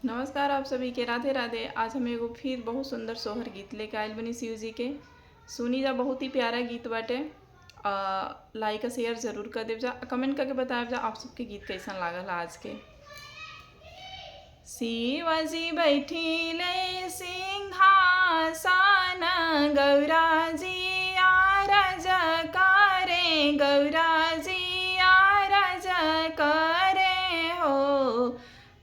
नमस्कार आप सभी के, राधे राधे। आज हम एगो फिर बहुत सुंदर सोहर गीत लेके आयल बनी शिव जी के। सुनी जा, बहुत ही प्यारा गीत बाटे। लाइक शेयर जरूर कर देव जा, कमेंट करके बताएब जा आप सबके गीत कैसन लागल आज के। शिवाजी बैठिले सिंहासन, गौराजी आरज करे, गौराजी आरज करे हो।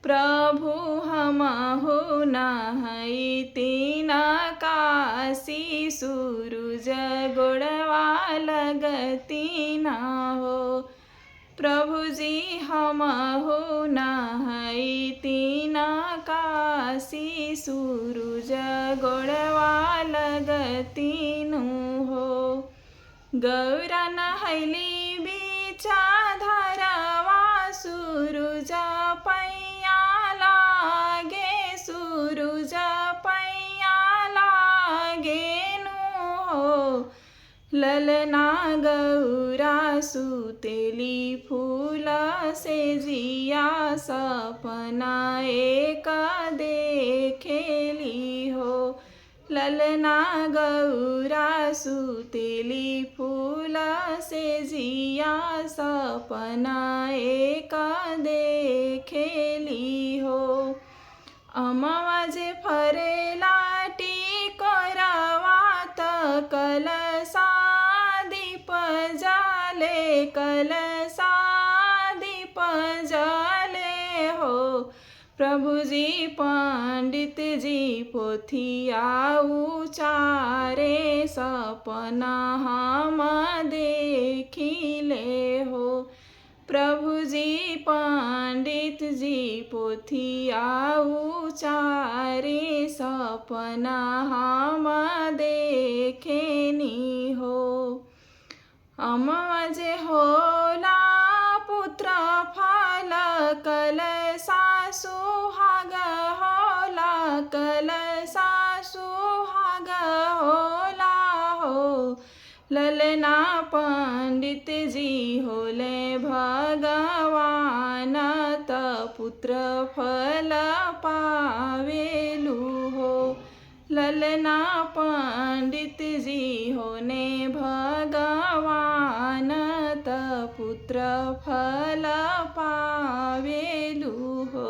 प्रभु हमहु नहई तीन काशी, सूरज गोड़वा लगतीन हो। प्रभु जी हमहु नहई तीन काशी, सूरज गोड़वा लगतीन हो। गौरा नहैली बीचा धरवा, सूरज पैया लागे, सूरज पैया लागे नु हो। ललना गौरा सुतेली फूल से जिया, सपना एक देखेली हो। ललना गौरा सुतेली फूल से जिया, सपना एक देखेली हो। अमवा जे फरेला टिकोरवा, त कलसा दीप जाले, कलसा दीप जाले हो। प्रभु जी पंडित जी पोथिया उचारे, सपना हम देखिले हो। प्रभु जी पंडित जी पोथिया उचारे, सपना हम देखेनी हो। अमवा जे होला पुत्र फल, कलसा सुहाग होला, कलसा सुहाग होला हो। ललना पंडित जी होले भगवान, त पुत्र फल पावेलु हो। ललना पंडित जी होने भगवान, त पुत्र फल पावेलु हो।